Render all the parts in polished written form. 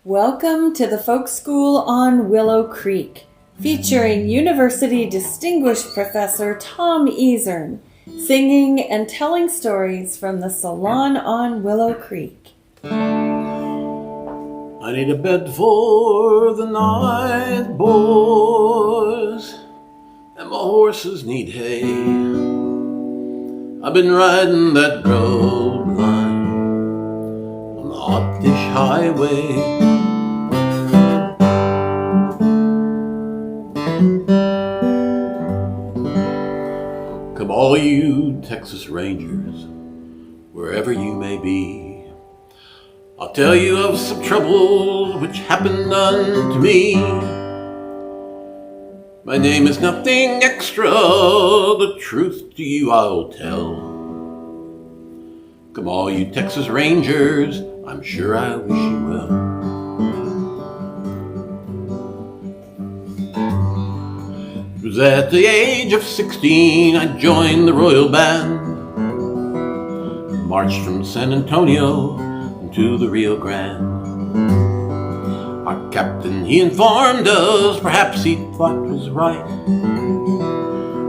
Welcome to the Folk School on Willow Creek, featuring University Distinguished Professor Tom Easern, singing and telling stories from the Salon on Willow Creek. I need a bed for the night, boys, and my horses need hay. I've been riding that road line on the hot-dish highway. Come all you Texas Rangers, wherever you may be, I'll tell you of some troubles which happened unto me. My name is nothing extra, the truth to you I'll tell. Come all you Texas Rangers, I'm sure I wish you well. It was at the age of 16 I joined the Royal Band, marched from San Antonio to the Rio Grande. Our captain, he informed us, perhaps he thought was right.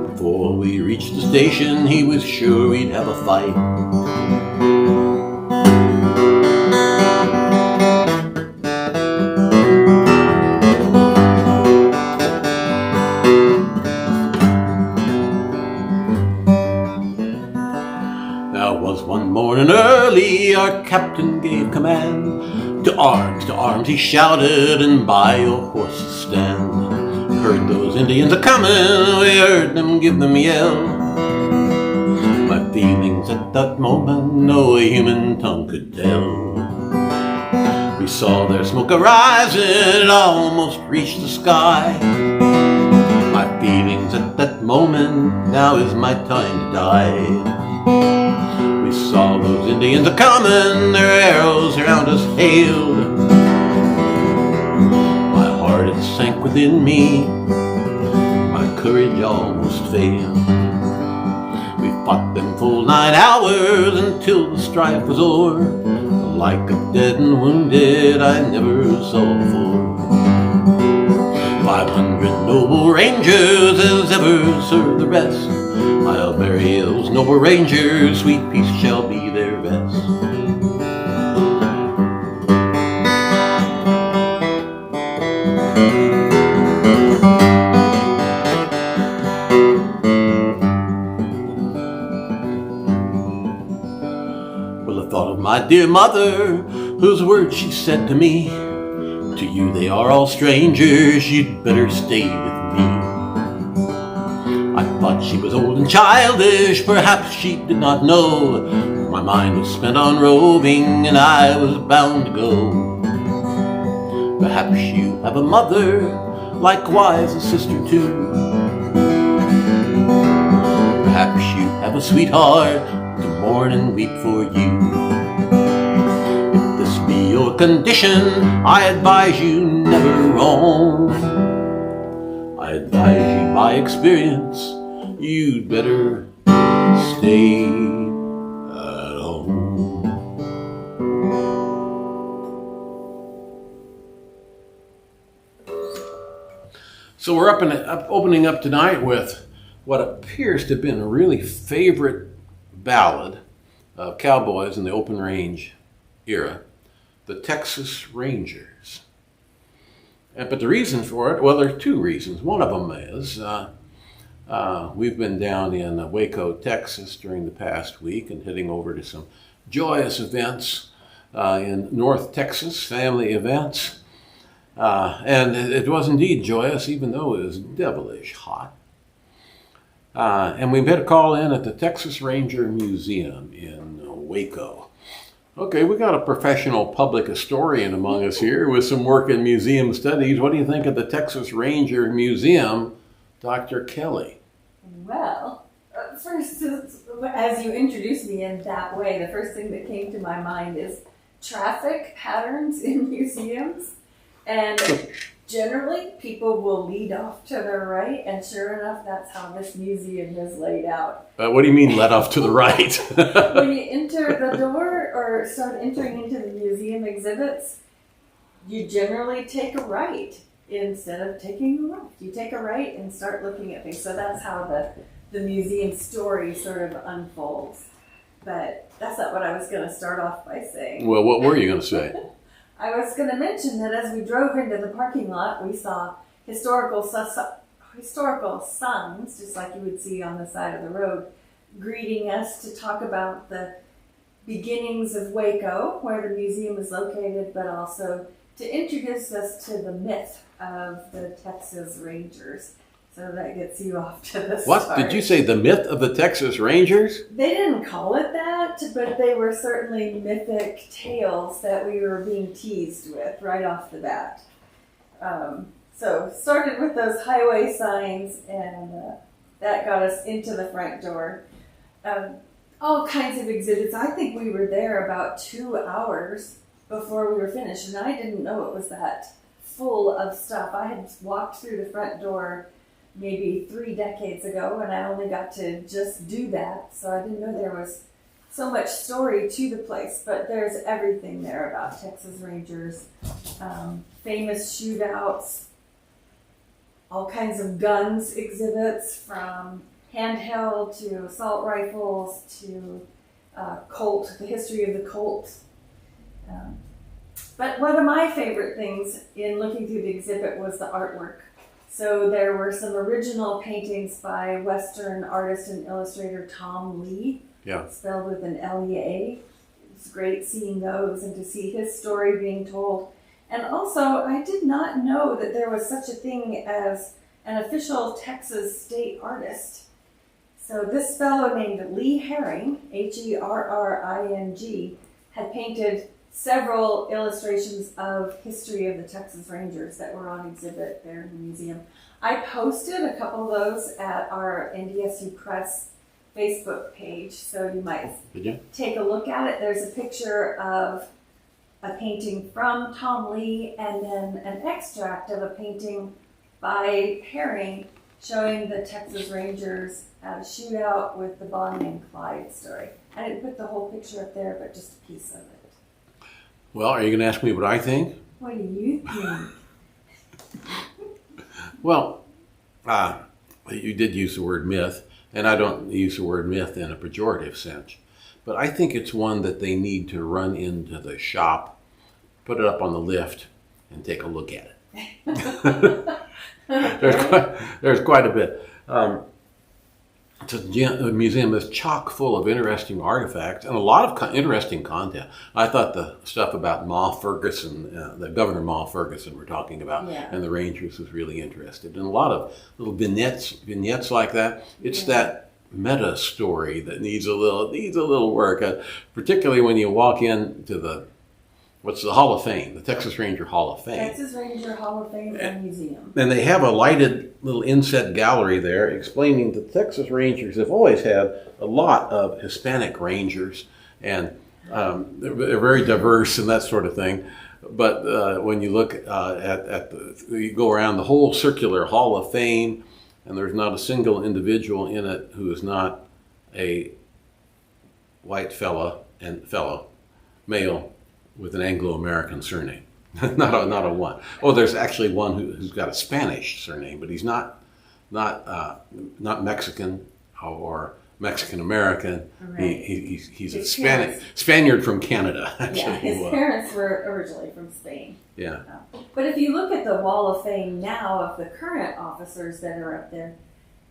Before we reached the station, he was sure we'd have a fight. Now it was one morning early, our captain gave command. To arms, he shouted, and by your horses stand. Heard those Indians a-comin', we heard them give them yell. My feelings at that moment, no human tongue could tell. We saw their smoke a-rising, it almost reached the sky. My feelings at that moment, now is my time to die. We saw those Indians a-comin', their arrows around us hailed. My heart it sank within me, my courage almost failed. We fought them full 9 hours until the strife was o'er. Like a dead and wounded I never saw before. 500 noble rangers as ever served the rest. I'll bury those noble rangers, sweet peace shall be their rest. Well, I thought of my dear mother, whose words she said to me, to you they are all strangers, you'd better stay with me. I thought she was old and childish, perhaps she did not know. My mind was spent on roving, and I was bound to go. Perhaps you have a mother, likewise a sister too. Perhaps you have a sweetheart to mourn and weep for you. If this be your condition, I advise you never roam. I advise you by experience, you'd better stay at home. So we're opening up tonight with what appears to have been a really favorite ballad of cowboys in the open range era, the Texas Rangers. But the reason for it, well, there are two reasons. One of them is we've been down in Waco, Texas during the past week and heading over to some joyous events in North Texas, family events. And it was indeed joyous, even though it was devilish hot. And we made a call in at the Texas Ranger Museum in Waco. Okay, we got a professional public historian among us here with some work in museum studies. What do you think of the Texas Ranger Museum, Dr. Kelley? Well, first, as you introduced me in that way, the first thing that came to my mind is traffic patterns in museums. And generally, people will lead off to their right, and sure enough, that's how this museum is laid out. What do you mean, let off to the right? When you enter the door or start entering into the museum exhibits, you generally take a right instead of taking a left. You take a right and start looking at things. So that's how the museum story sort of unfolds. But that's not what I was going to start off by saying. Well, what were you going to say? I was going to mention that as we drove into the parking lot, we saw historical signs, just like you would see on the side of the road, greeting us to talk about the beginnings of Waco, where the museum is located, but also to introduce us to the myth of the Texas Rangers. So that gets you off to the start. What? Did you say the myth of the Texas Rangers? They didn't call it that, but they were certainly mythic tales that we were being teased with right off the bat. So started with those highway signs, and that got us into the front door. All kinds of exhibits. I think we were there about 2 hours before we were finished, and I didn't know it was that full of stuff. I had walked through the front door maybe 3 decades ago, and I only got to just do that, so I didn't know there was so much story to the place. But there's everything there about Texas Rangers, famous shootouts, all kinds of guns exhibits, from handheld to assault rifles to Colt, the history of the Colt. But one of my favorite things in looking through the exhibit was the artwork. So there were some original paintings by Western artist and illustrator Tom Lee, spelled with an L-E-A. It was great seeing those and to see his story being told. And also, I did not know that there was such a thing as an official Texas state artist. So this fellow named Lee Herring, Herring, had painted several illustrations of history of the Texas Rangers that were on exhibit there in the museum. I posted a couple of those at our NDSU Press Facebook page, so you might take a look at it. There's a picture of a painting from Tom Lee and then an extract of a painting by Herring showing the Texas Rangers at a shootout with the Bonnie and Clyde story. I didn't put the whole picture up there, but just a piece of it. Well, are you going to ask me what I think? What do you think? Well, you did use the word myth, and I don't use the word myth in a pejorative sense. But I think it's one that they need to run into the shop, put it up on the lift, and take a look at it. There's quite a bit. It's a museum that's chock full of interesting artifacts and a lot of interesting content. I thought the stuff about Ma Ferguson, the Governor Ma Ferguson we're talking about, and the Rangers was really interesting. And a lot of little vignettes like that. It's that meta story that needs a little work, particularly when you walk into the Hall of Fame, the Texas Ranger Hall of Fame. Texas Ranger Hall of Fame and Museum. And they have a lighted little inset gallery there explaining that the Texas Rangers have always had a lot of Hispanic Rangers, and they're very diverse and that sort of thing. But when you look you go around the whole circular Hall of Fame, and there's not a single individual in it who is not a white male, with an Anglo-American surname. not a one. Oh, there's actually one who's got a Spanish surname, but he's not Mexican or Mexican-American. Right. He's a Spaniard from Canada. Actually, yeah, his parents were originally from Spain. Yeah. But if you look at the Wall of Fame now of the current officers that are up there,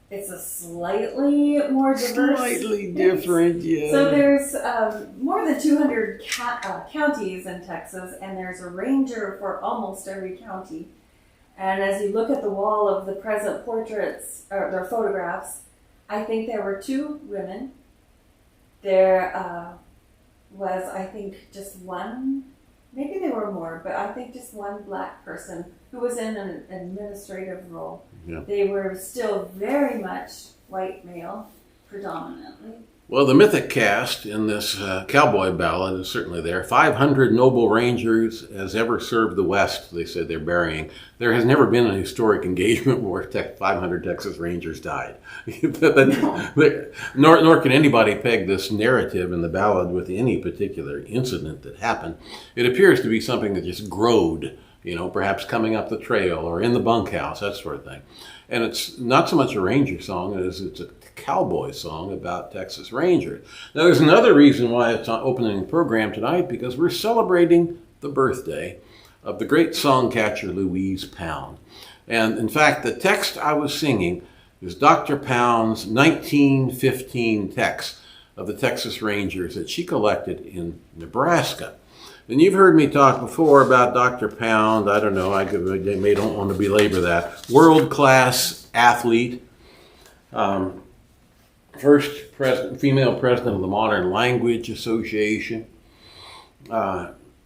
it's a slightly more diverse. Slightly different, yeah. So there's more than 200 counties in Texas, and there's a ranger for almost every county. And as you look at the wall of the present portraits, or their photographs, I think there were 2 women. There was, I think, just one, maybe there were more, but I think just one black person who was in an administrative role. Yeah. They were still very much white male, predominantly. Well, the mythic cast in this cowboy ballad is certainly there. 500 noble rangers as ever served the West, they said they're burying. There has never been a historic engagement where 500 Texas Rangers died. Nor can anybody peg this narrative in the ballad with any particular incident that happened. It appears to be something that just growed perhaps coming up the trail or in the bunkhouse, that sort of thing. And it's not so much a ranger song as it's a cowboy song about Texas Rangers. Now, there's another reason why it's opening the program tonight, because we're celebrating the birthday of the great songcatcher Louise Pound. And in fact, the text I was singing is Dr. Pound's 1915 text of the Texas Rangers that she collected in Nebraska. And you've heard me talk before about Dr. Pound. I don't know, they don't want to belabor that. World-class athlete, first female president of the Modern Language Association,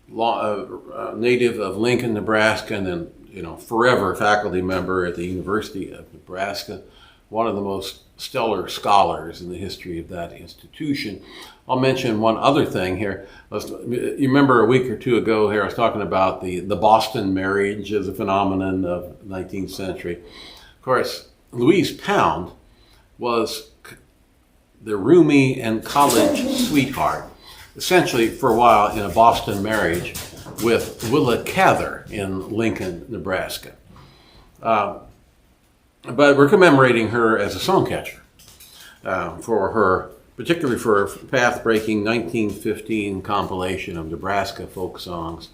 native of Lincoln, Nebraska, and then forever faculty member at the University of Nebraska, one of the most stellar scholars in the history of that institution. I'll mention one other thing here. You remember a week or two ago here, I was talking about the Boston marriage as a phenomenon of the 19th century. Of course, Louise Pound was the roomie and college sweetheart, essentially for a while in a Boston marriage with Willow Cather in Lincoln, Nebraska. But we're commemorating her as a songcatcher particularly for her path-breaking 1915 compilation of Nebraska folk songs,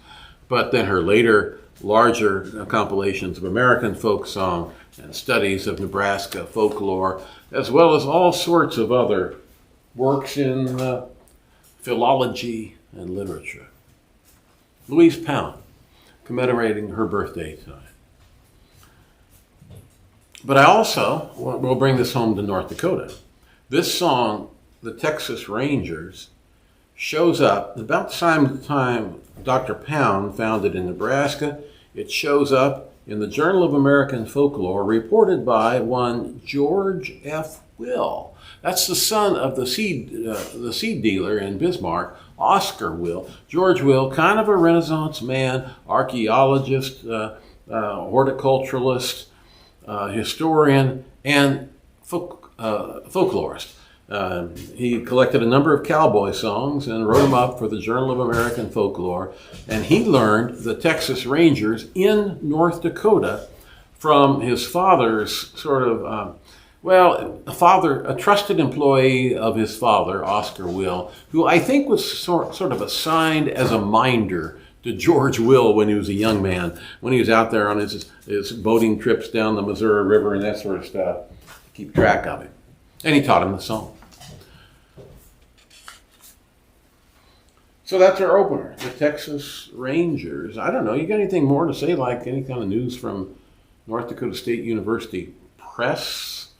but then her later larger compilations of American folk song and studies of Nebraska folklore, as well as all sorts of other works in philology and literature. Louise Pound, commemorating her birthday tonight. But I also will bring this home to North Dakota. This song, the Texas Rangers, shows up about the time Dr. Pound found it in Nebraska. It shows up in the Journal of American Folklore, reported by one George F. Will. That's the son of the seed dealer in Bismarck, Oscar Will. George Will, kind of a Renaissance man, archaeologist, horticulturalist, historian, and folklorist. He collected a number of cowboy songs and wrote them up for the Journal of American Folklore. And he learned the Texas Rangers in North Dakota from his father's a trusted employee of his father, Oscar Will, who I think was sort of assigned as a minder to George Will when he was a young man, when he was out there on his boating trips down the Missouri River and that sort of stuff, to keep track of him. And he taught him the song. So that's our opener, the Texas Rangers. I don't know, you got anything more to say, like any kind of news from North Dakota State University Press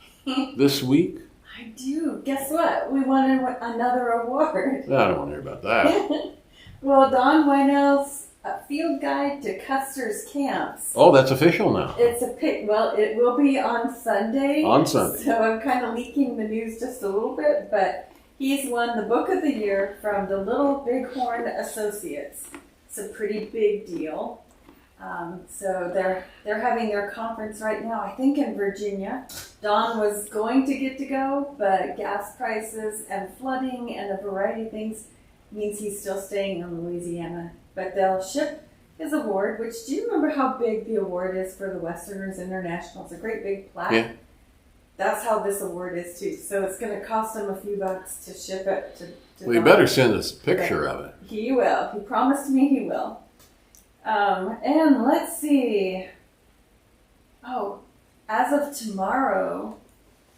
this week? I do. Guess what? We won another award. I don't want to hear about that. Well, Don Wynell's Field Guide to Custer's Camps. Oh, that's official now. It's it will be on Sunday. On Sunday. So I'm kind of leaking the news just a little bit, but he's won the Book of the Year from the Little Bighorn Associates. It's a pretty big deal. So they're having their conference right now, I think in Virginia. Don was going to get to go, but gas prices and flooding and a variety of things means he's still staying in Louisiana. But they'll ship his award, which, do you remember how big the award is for the Westerners International? It's a great big plaque. Yeah. That's how this award is too. So it's going to cost him a few bucks to ship it to Well, you better send us a picture of it. He will. He promised me he will. And let's see. Oh, as of tomorrow,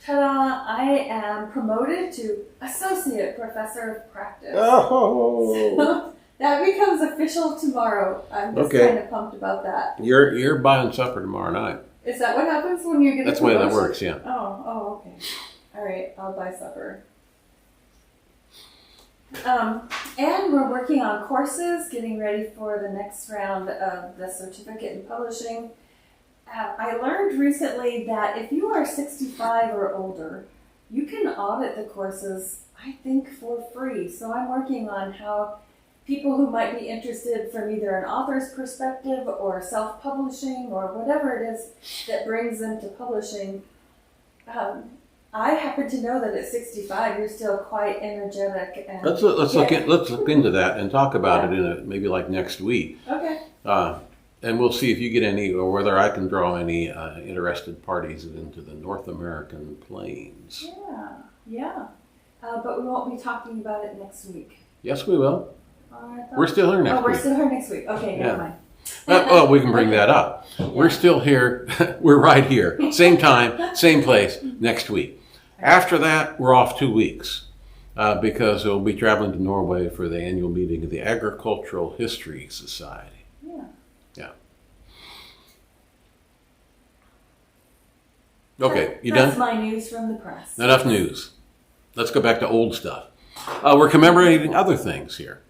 ta-da, I am promoted to Associate Professor of Practice. Oh! So that becomes official tomorrow. I'm just kind of pumped about that. You're buying supper tomorrow night. Is that what happens when you get That's the way that works, yeah. Oh, okay. All right, I'll buy supper. And we're working on courses, getting ready for the next round of the certificate in publishing. I learned recently that if you are 65 or older, you can audit the courses, I think, for free. So I'm working on how people who might be interested from either an author's perspective or self-publishing or whatever it is that brings them to publishing. I happen to know that at 65 you're still quite energetic. And let's look into that and talk about it in maybe like next week. Okay. And we'll see if you get any, or whether I can draw any interested parties into the North American plains. Yeah. But we won't be talking about it next week. Yes, we will. We're still here next week. We're still here next week. Okay, never mind. Well, we can bring that up. We're still here. We're right here. Same time, same place, next week. After that, we're off 2 weeks because we'll be traveling to Norway for the annual meeting of the Agricultural History Society. Yeah. Okay, you done? That's my news from the press. Enough news. Let's go back to old stuff. We're commemorating other things here.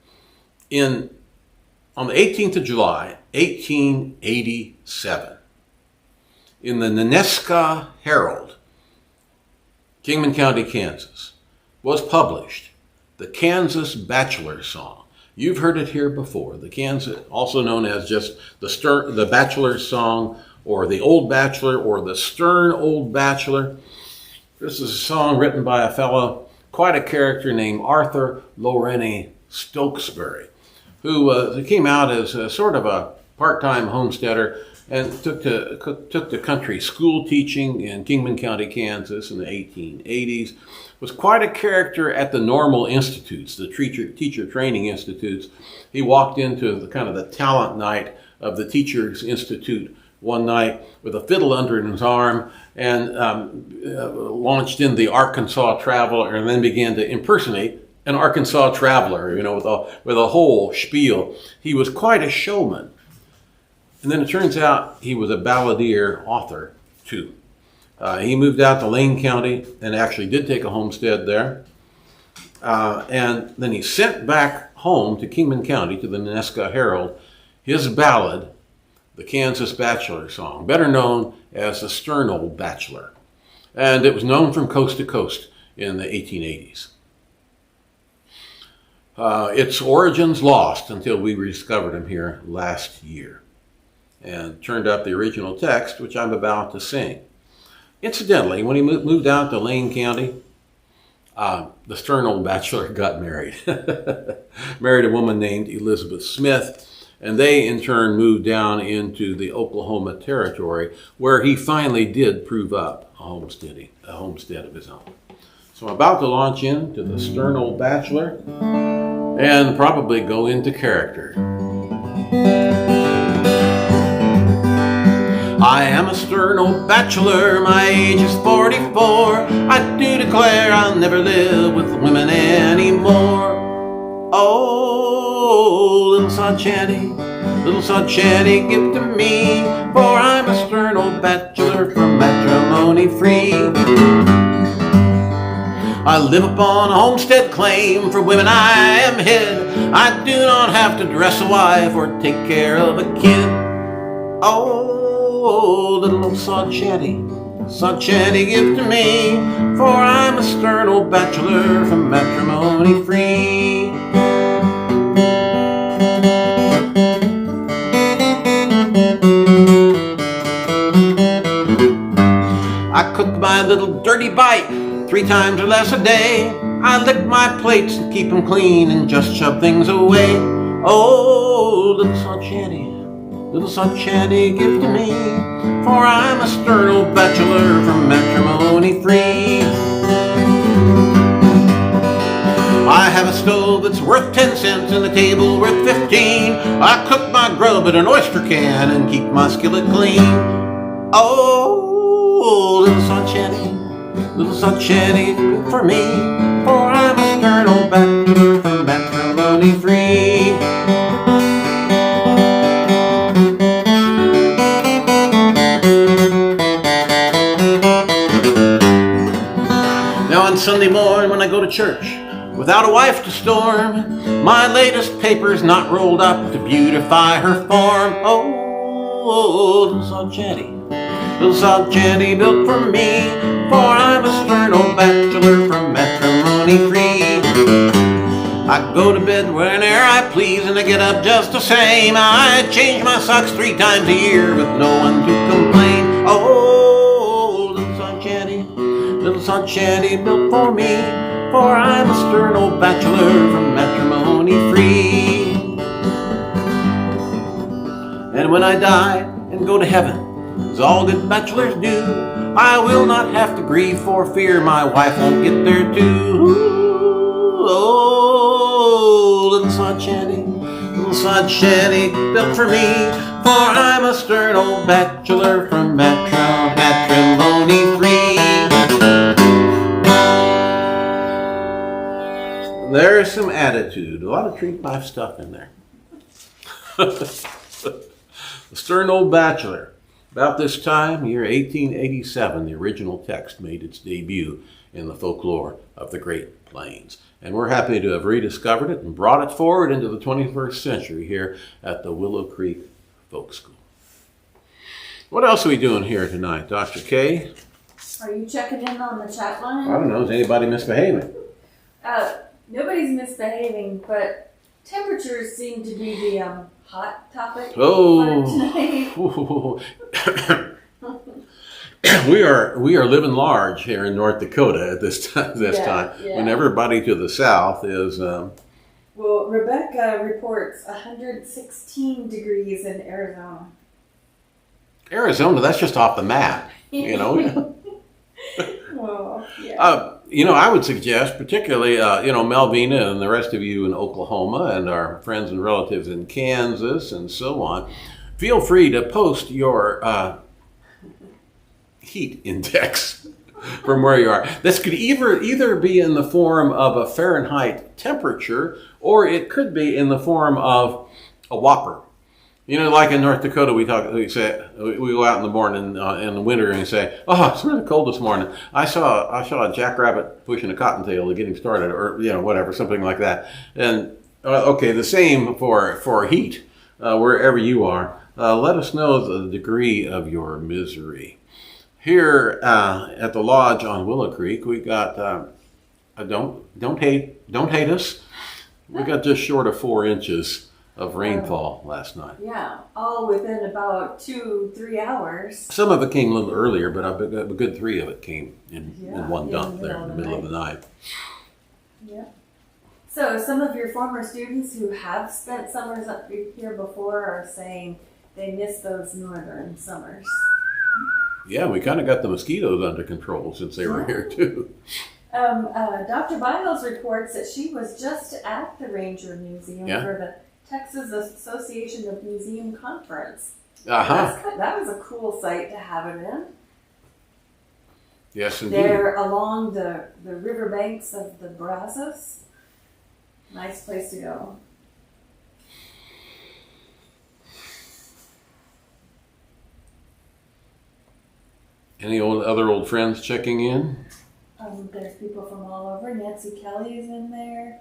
On the 18th of July, 1887, in the Ninnescah Herald, Kingman County, Kansas, was published the Kansas Bachelor song. You've heard it here before. The Kansas, also known as just the Bachelor song, or the Old Bachelor, or the Stern Old Bachelor. This is a song written by a fellow, quite a character, named Arthur Lorene Stokesbury, who came out as a sort of a part-time homesteader and took to country school teaching in Kingman County, Kansas in the 1880s. Was quite a character at the normal institutes, the teacher training institutes. He walked into the kind of the talent night of the Teachers Institute one night with a fiddle under his arm and launched in the Arkansas Traveler and then began to impersonate an Arkansas Traveler, with a whole spiel. He was quite a showman. And then it turns out he was a balladeer author too. He moved out to Lane County and actually did take a homestead there. And then he sent back home to Kingman County, to the Ninnescah Herald, his ballad, the Kansas Bachelor song, better known as the Stern Old Bachelor. And it was known from coast to coast in the 1880s. Its origins lost until we rediscovered them here last year and turned up the original text, which I'm about to sing. Incidentally, when he moved out to Lane County, the Stern Old Bachelor got married. Married a woman named Elizabeth Smith, and they in turn moved down into the Oklahoma Territory, where he finally did prove up a homestead of his own. So I'm about to launch into the Stern Old Bachelor and probably go into character. I am a stern old bachelor, my age is 44. I do declare I'll never live with women anymore. Oh, little sod shanty, give to me, for I'm a stern old bachelor from matrimony free. I live upon a homestead claim, for women I am hid. I do not have to dress a wife or take care of a kid. Oh, little old sod shanty, give to me, for I'm a stern old bachelor from matrimony free. I cook my little dirty bite 3 times or less a day. I lick my plates and keep them clean and just shove things away. Oh, little sod shanty, give to me, for I'm a stern old bachelor from matrimony free. I have a stove that's worth 10 cents and a table worth 15. I cook my grub in an oyster can and keep my skillet clean. Oh, little sod shanty, for me, for I'm a stern old bachelor from matrimony free. Now on Sunday morning when I go to church, without a wife to storm, my latest paper's not rolled up to beautify her form. Oh, little sod shanty built for me, for I'm a stern old bachelor from matrimony free. I go to bed whene'er I please and I get up just the same. I change my socks 3 times a year with no one to complain. Oh, little sod shanty built for me, for I'm a stern old bachelor from matrimony free. And And when I die and go to heaven, as all good bachelors do, I will not have to grieve for fear my wife won't get there too. Ooh, oh, little side shanty built for me, for I'm a stern old bachelor from matrimony free. There's some attitude, a lot of tree pipe stuff in there. The stern old bachelor. About this time, year 1887, the original text made its debut in the folklore of the Great Plains. And we're happy to have rediscovered it and brought it forward into the 21st century here at the Willow Creek Folk School. What else are we doing here tonight, Dr. K? Are you checking in on the chat line? I don't know. Is anybody misbehaving? Nobody's misbehaving, but temperatures seem to be the hot topic Oh, for tonight. we are living large here in North Dakota at this time. Yeah. When everybody to the south is. Well, Rebecca reports 116 degrees in Arizona. Arizona, that's just off the map, you know. Well, yeah. I would suggest, particularly, Melvina and the rest of you in Oklahoma and our friends and relatives in Kansas and so on, feel free to post your heat index from where you are. This could either be in the form of a Fahrenheit temperature, or it could be in the form of a whopper. You know, like in North Dakota, we go out in the morning in the winter and we say, "Oh, it's really cold this morning. I saw a jackrabbit pushing a cottontail to get him started," or whatever, something like that. And okay, the same for heat wherever you are. Let us know the degree of your misery. Here at the lodge on Willow Creek, we got don't hate us. We got just short of 4 inches of rainfall last night. Yeah, all within about 2-3 hours. Some of it came a little earlier, but a good 3 of it came in one dump there in the middle of the night. Yeah. So some of your former students who have spent summers up here before are saying they miss those northern summers. Yeah, we kind of got the mosquitoes under control since they were here too. Dr. Biles reports that she was just at the Ranger Museum for the Texas Association of Museum Conference. That was a cool site to have it in. Yes, indeed. They're along the riverbanks of the Brazos. Nice place to go. Any other old friends checking in? There's people from all over. Nancy Kelley is in there.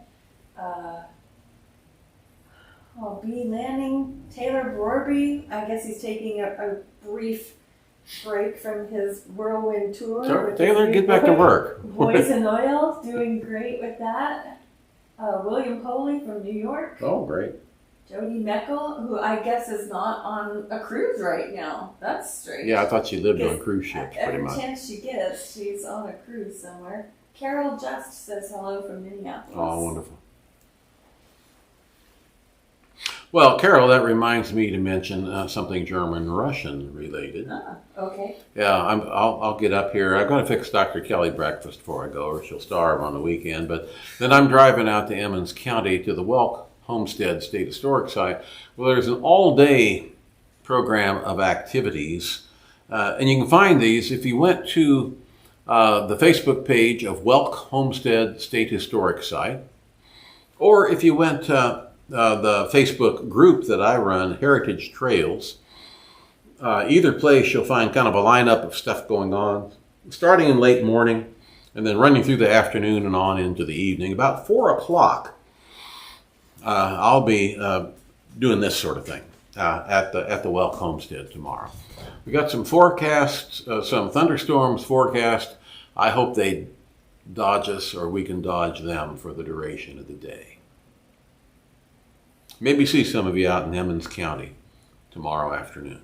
B. Lanning, Taylor Brorby. I guess he's taking a brief break from his whirlwind tour. Sure. Taylor, get back to work. Boys in Oil, doing great with that. William Poley from New York. Oh, great. Jody Meckel, who I guess is not on a cruise right now. That's strange. Yeah, I thought she lived on cruise ships pretty much. Every chance she gets, she's on a cruise somewhere. Carol Just says hello from Minneapolis. Oh, wonderful. Well, Carol, that reminds me to mention something German-Russian related. Okay. Yeah, I'll get up here. I've got to fix Dr. Kelley breakfast before I go, or she'll starve on the weekend. But then I'm driving out to Emmons County to the Welk Homestead State Historic Site. Well, there's an all-day program of activities, and you can find these if you went to the Facebook page of Welk Homestead State Historic Site, or if you went to the Facebook group that I run, Heritage Trails. Either place you'll find kind of a lineup of stuff going on, starting in late morning and then running through the afternoon and on into the evening. About 4 o'clock, I'll be doing this sort of thing at the Welk Homestead tomorrow. We got some forecasts, some thunderstorms forecast. I hope they dodge us or we can dodge them for the duration of the day. Maybe see some of you out in Emmons County tomorrow afternoon.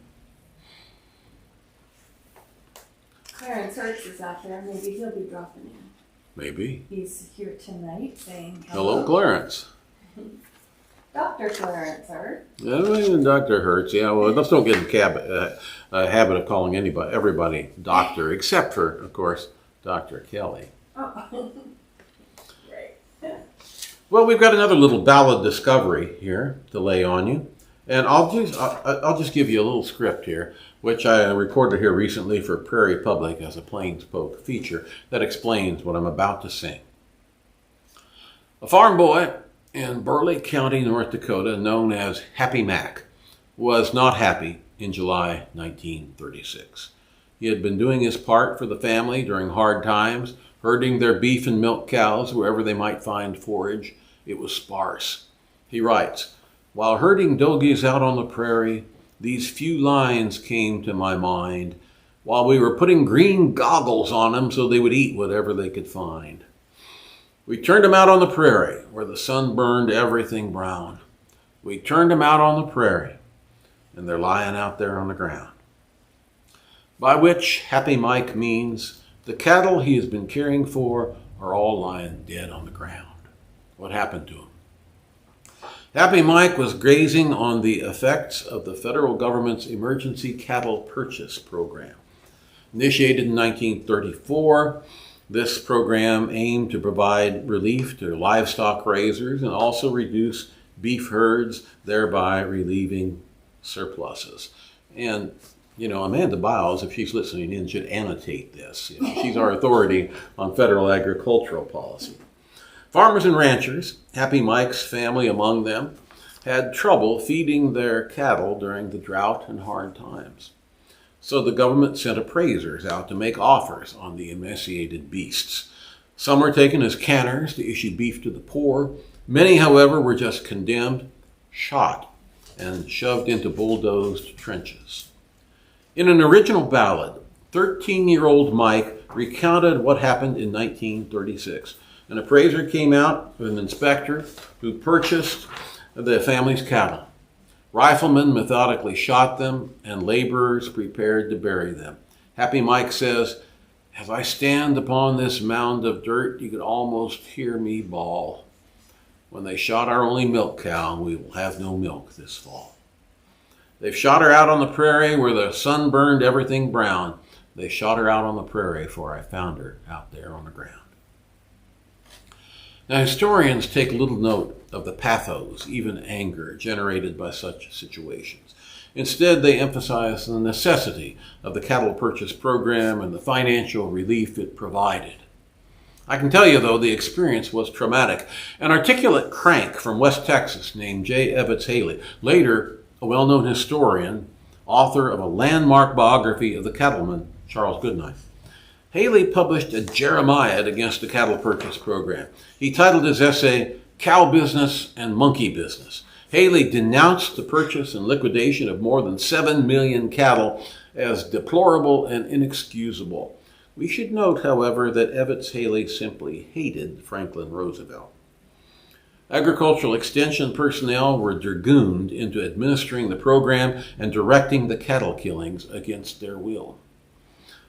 Clarence Hertz is out there. Maybe he'll be dropping in. Maybe. He's here tonight saying hello. Hello, Clarence. Dr. Clarence Hurt. Yeah, Dr. Hertz. Yeah, well, let's don't get in a habit of calling everybody doctor, except for, of course, Dr. Kelley. Oh. Right. Well, we've got another little ballad discovery here to lay on you. And I'll just give you a little script here, which I recorded here recently for Prairie Public as a plain spoke feature that explains what I'm about to sing. A farm boy in Burleigh County, North Dakota, known as Happy Mac, was not happy in July 1936. He had been doing his part for the family during hard times, herding their beef and milk cows wherever they might find forage. It was sparse. He writes, "While herding doggies out on the prairie, these few lines came to my mind, while we were putting green goggles on them so they would eat whatever they could find. We turned them out on the prairie, where the sun burned everything brown. We turned them out on the prairie, and they're lying out there on the ground." By which Happy Mike means the cattle he has been caring for are all lying dead on the ground. What happened to them? Happy Mike was grazing on the effects of the federal government's Emergency Cattle Purchase Program. Initiated in 1934, this program aimed to provide relief to livestock raisers and also reduce beef herds, thereby relieving surpluses. And, Amanda Biles, if she's listening in, should annotate this. She's our authority on federal agricultural policy. Farmers and ranchers, Happy Mike's family among them, had trouble feeding their cattle during the drought and hard times. So the government sent appraisers out to make offers on the emaciated beasts. Some were taken as canners to issue beef to the poor. Many, however, were just condemned, shot, and shoved into bulldozed trenches. In an original ballad, 13-year-old Mike recounted what happened in 1936. An appraiser came out with an inspector who purchased the family's cattle. Riflemen methodically shot them, and laborers prepared to bury them. Happy Mike says, "As I stand upon this mound of dirt, you could almost hear me bawl. When they shot our only milk cow, we will have no milk this fall. They've shot her out on the prairie where the sun burned everything brown. They shot her out on the prairie, for I found her out there on the ground." Now, historians take little note of the pathos, even anger, generated by such situations. Instead, they emphasize the necessity of the cattle purchase program and the financial relief it provided. I can tell you, though, the experience was traumatic. An articulate crank from West Texas named J. Evetts Haley, later a well-known historian, author of a landmark biography of the cattleman, Charles Goodnight. Haley published a Jeremiad against the cattle purchase program. He titled his essay, "Cow Business and Monkey Business." Haley denounced the purchase and liquidation of more than 7 million cattle as deplorable and inexcusable. We should note, however, that Evetts Haley simply hated Franklin Roosevelt. Agricultural extension personnel were dragooned into administering the program and directing the cattle killings against their will.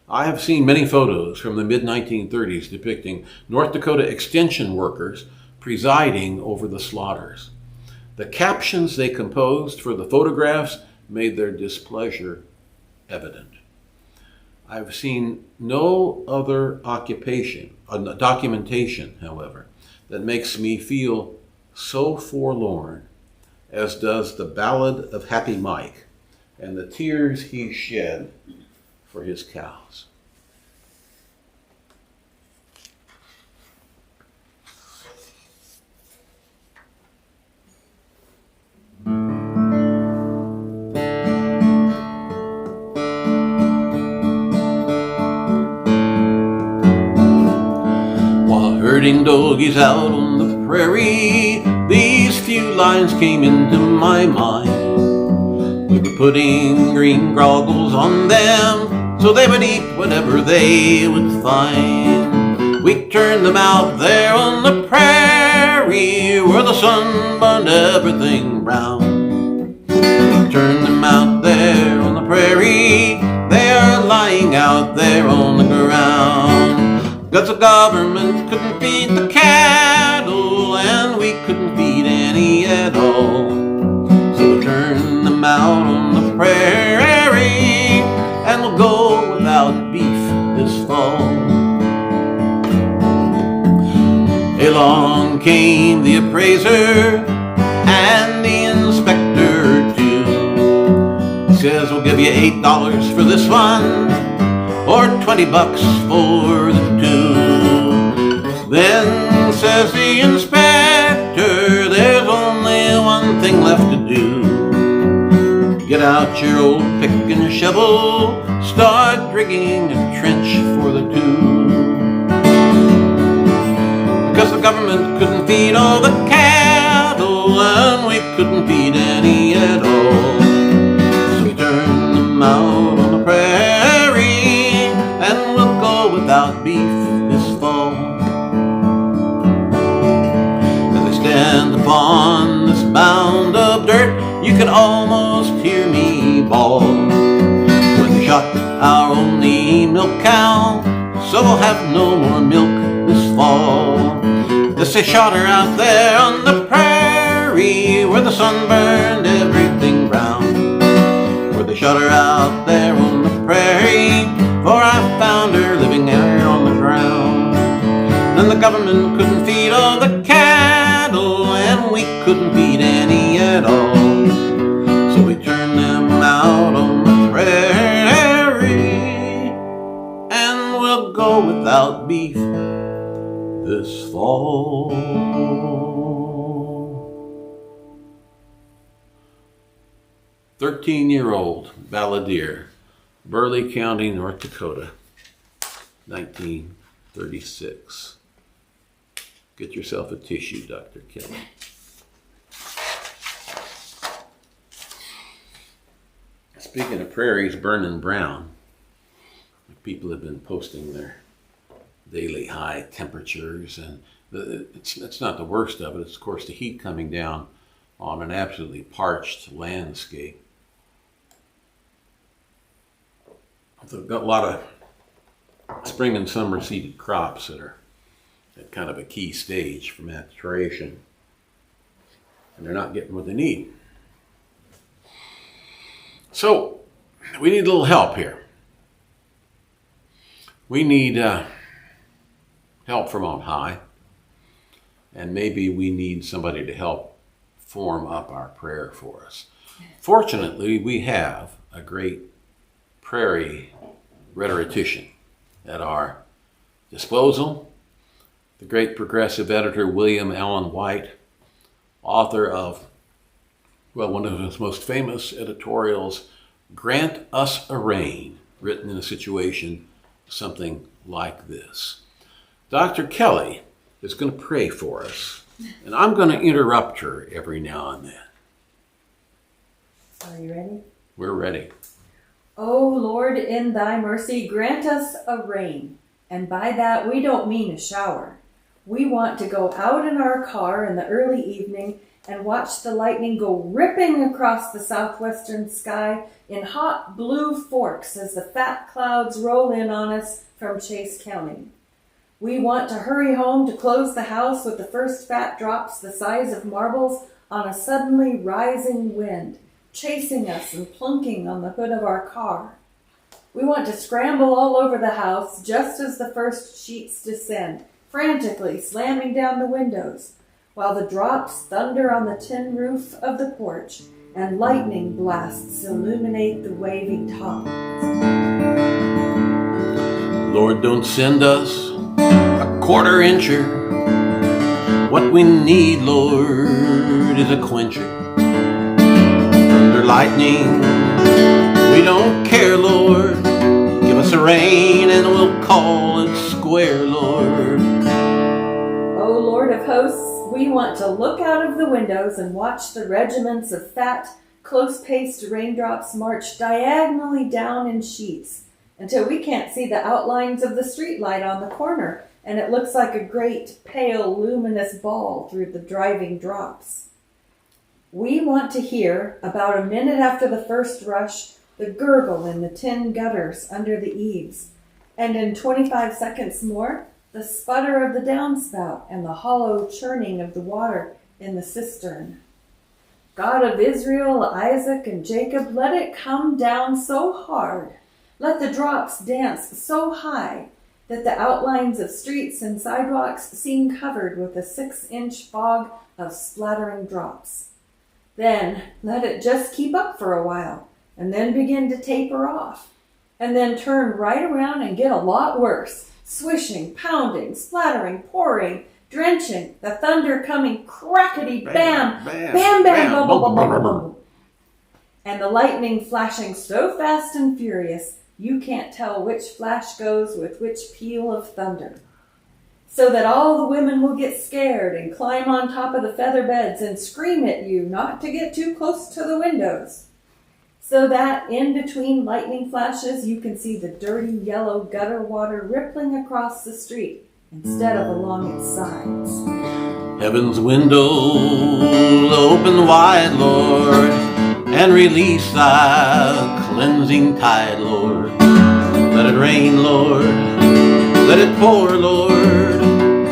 I have seen many photos from the mid-1930s depicting North Dakota extension workers presiding over the slaughters. The captions they composed for the photographs made their displeasure evident. I've seen no other documentation, however, that makes me feel so forlorn as does the Ballad of Happy Mike and the tears he shed for his cows. While herding doggies out on the prairie, these few lines came into my mind. We were putting green goggles on them so they would eat whatever they would find. We turned them out there on the prairie where the sun burned everything brown. We turned them out there on the prairie, they are lying out there on the ground. Because the government couldn't feed the cattle and we couldn't feed any at all. along came the appraiser and the inspector too. He says, we'll give you $8 for this one, or $20 for the two. Then says the inspector, there's only one thing left to do. Get out your old pick and shovel, start digging a trench for the two. Because the government couldn't feed all the cattle, and we couldn't feed any at all. So we turned them out on the prairie, and we'll go without beef this fall. As I stand upon this mound of dirt, you can almost hear me bawl. When they shot our only milk cow, so we'll have no more milk this fall. Yes, they shot her out there on the prairie, where the sun burned everything brown. Where they shot her out there on the prairie, for I found her living there on the ground. Then the government couldn't feed all the cattle, and we couldn't feed any at all. So we turned them out on the prairie, and we'll go without beef this fall. 13-year-old balladeer, Burleigh County, North Dakota, 1936. Get yourself a tissue, Dr. Kelley. Speaking of prairies burning brown, people have been posting their daily high temperatures, and it's not the worst of it. It's, of course, the heat coming down on an absolutely parched landscape. They've got a lot of spring and summer seeded crops that are at kind of a key stage for maturation, and they're not getting what they need. So we need a little help here. We need help from on high, and maybe we need somebody to help form up our prayer for us. Fortunately, we have a great prairie rhetorician at our disposal, the great progressive editor William Allen White, author of, well, one of his most famous editorials, Grant Us a Rain, written in a situation something like this. Dr. Kelley is going to pray for us, and I'm going to interrupt her every now and then. Are you ready? We're ready. O Lord, in thy mercy, grant us a rain. And by that, we don't mean a shower. We want to go out in our car in the early evening and watch the lightning go ripping across the southwestern sky in hot blue forks as the fat clouds roll in on us from Chase County. We want to hurry home to close the house with the first fat drops the size of marbles on a suddenly rising wind, chasing us and plunking on the hood of our car. We want to scramble all over the house just as the first sheets descend, frantically slamming down the windows, while the drops thunder on the tin roof of the porch and lightning blasts illuminate the wavy top. Lord, don't send us a quarter incher. What we need, Lord, is a quencher. Thunder, lightning, we don't care, Lord. Give us a rain and we'll call it square, Lord. O Lord of hosts, we want to look out of the windows and watch the regiments of fat, close-paced raindrops march diagonally down in sheets until we can't see the outlines of the streetlight on the corner, and it looks like a great, pale, luminous ball through the driving drops. We want to hear, about a minute after the first rush, the gurgle in the tin gutters under the eaves, and in 25 seconds more, the sputter of the downspout and the hollow churning of the water in the cistern. God of Israel, Isaac, and Jacob, let it come down so hard. Let the drops dance so high. that the outlines of streets and sidewalks seem covered with a 6-inch fog of splattering drops. Then let it just keep up for a while, and then begin to taper off, and then turn right around and get a lot worse, swishing, pounding, splattering, pouring, drenching, the thunder coming crackety bam, bam, bam, bam, bum, bum, bum, bum, and the lightning flashing so fast and furious you can't tell which flash goes with which peal of thunder, so that all the women will get scared and climb on top of the feather beds and scream at you not to get too close to the windows, so that in between lightning flashes you can see the dirty yellow gutter water rippling across the street instead of along its sides. Heaven's windows open wide, Lord, and release thy cleansing tide, Lord. Let it rain, Lord, let it pour, Lord,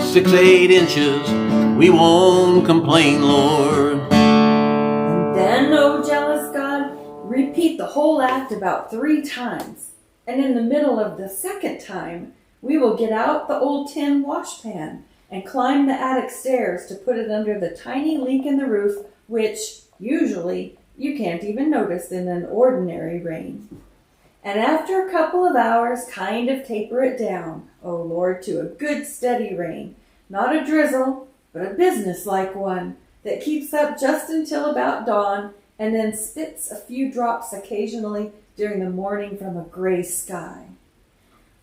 6-8 inches, we won't complain, Lord. And then, O jealous God, repeat the whole act about 3 times, and in the middle of the 2nd time, we will get out the old tin washpan and climb the attic stairs to put it under the tiny leak in the roof, which, usually, you can't even notice in an ordinary rain. And after a couple of hours, kind of taper it down, O Lord, to a good steady rain, not a drizzle, but a business-like one that keeps up just until about dawn and then spits a few drops occasionally during the morning from a gray sky.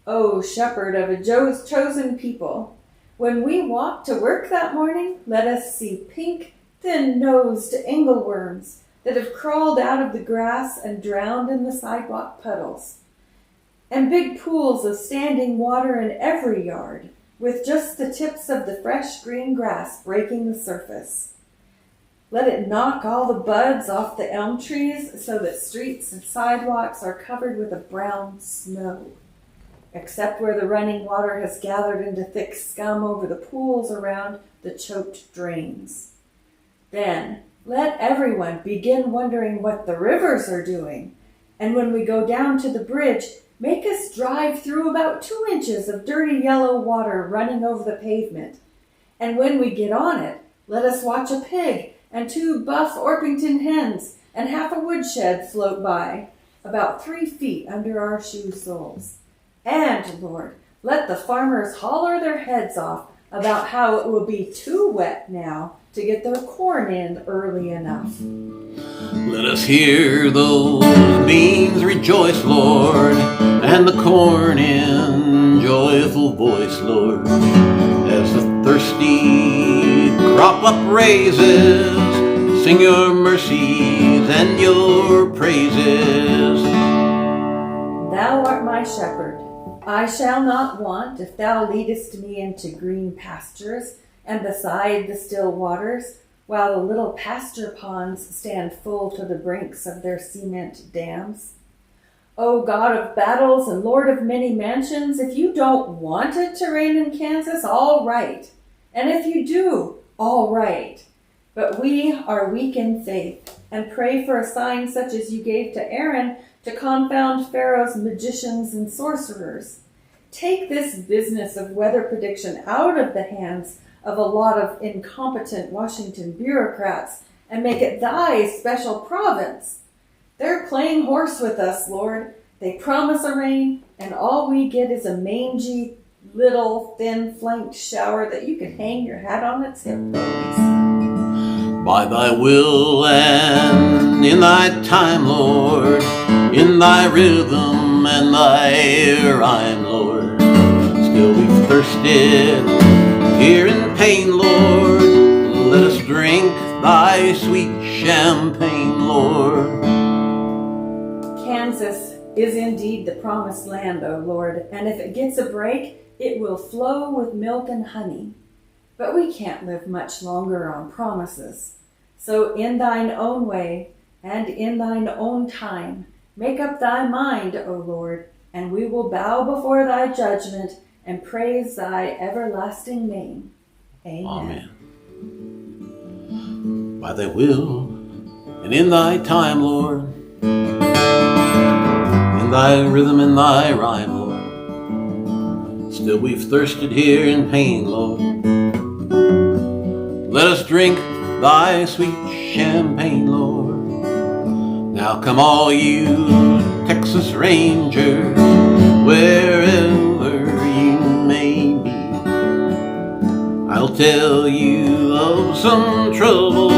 O shepherd of a chosen people, when we walk to work that morning, let us see pink, thin-nosed angleworms that have crawled out of the grass and drowned in the sidewalk puddles, and big pools of standing water in every yard, with just the tips of the fresh green grass breaking the surface. Let it knock all the buds off the elm trees so that streets and sidewalks are covered with a brown snow, except where the running water has gathered into thick scum over the pools around the choked drains. Then let everyone begin wondering what the rivers are doing, and when we go down to the bridge, make us drive through about 2 inches of dirty yellow water running over the pavement. And when we get on it, let us watch a pig and 2 buff Orpington hens and half a woodshed float by, about 3 feet under our shoe soles. And, Lord, let the farmers holler their heads off about how it will be too wet now to get their corn in early enough. Let us hear those beans rejoice, Lord, and the corn in joyful voice, Lord, as the thirsty crop upraises, sing your mercies and your praises. Thou art my shepherd. I shall not want if thou leadest me into green pastures and beside the still waters, while the little pasture ponds stand full to the brinks of their cement dams. O God of battles and Lord of many mansions, if you don't want it to rain in Kansas, all right. And if you do, all right. But we are weak in faith and pray for a sign such as you gave to Aaron to confound Pharaoh's magicians and sorcerers. Take this business of weather prediction out of the hands of a lot of incompetent Washington bureaucrats and make it thy special province. They're playing horse with us, Lord. They promise a rain, and all we get is a mangy, little, thin-flanked shower that you can hang your hat on its hip bones. By thy will and in thy time, Lord, in thy rhythm and thy rhyme, Lord, still we've thirsted here in pain, Lord, let us drink thy sweet champagne, Lord. Kansas is indeed the promised land, O Lord, and if it gets a break, it will flow with milk and honey. But we can't live much longer on promises. So in thine own way and in thine own time, make up thy mind, O Lord, and we will bow before thy judgment and praise thy everlasting name. Amen. Amen. By thy will and in thy time, Lord, in thy rhythm and thy rhyme, Lord, Still we've thirsted here in pain, Lord. Let us drink thy sweet champagne, Lord. Now come all you Texas Rangers, wherever you may be. I'll tell you of some trouble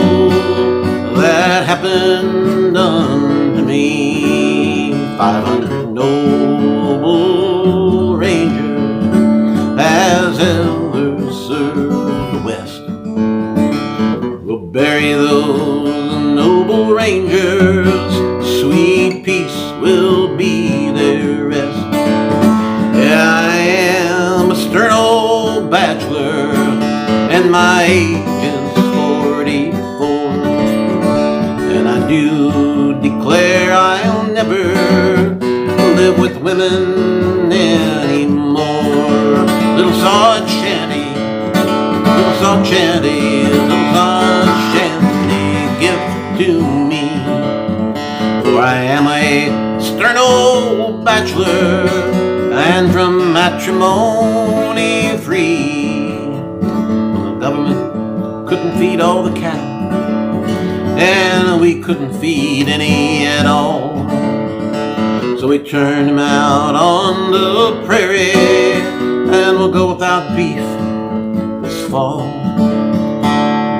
that happened unto me. 500 noble rangers as ever served the West. We'll bury those noble rangers, sweet peace will be their rest. Yeah, I am a stern old bachelor, and my age is 44. And I do declare I'll never live with women anymore. Little sod shanty, little sod shanty, little sod shanty, give to me. For I am a stern old bachelor, and from matrimony free. The government couldn't feed all the cattle, and we couldn't feed any at all. So we turned him out on the prairie, and we'll go without beef this fall.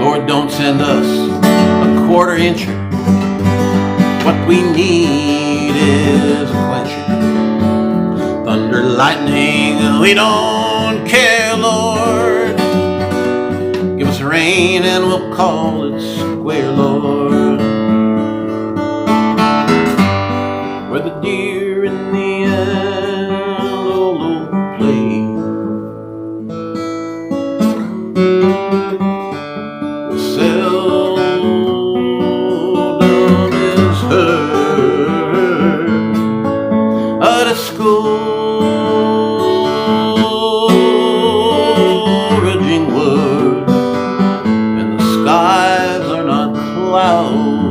Lord, don't send us a quarter incher. What we need is a quencher. Thunder, lightning, we don't care, Lord. Give us rain and we'll call it square, Lord. Where the deer in the yellow play, the seldom is heard. A discouraging word, and the skies are not cloudy,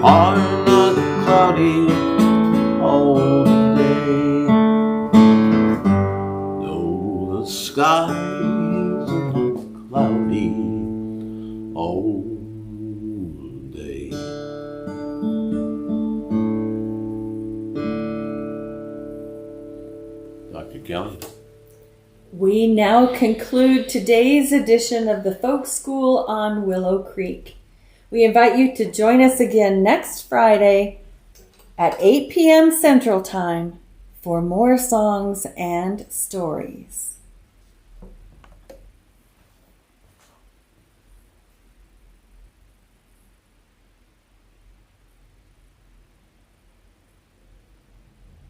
are not cloudy all day. No, the skies are not cloudy all day. Dr. Kelley. We now conclude today's edition of the Folk School on Willow Creek. We invite you to join us again next Friday at 8 p.m. Central Time for more songs and stories.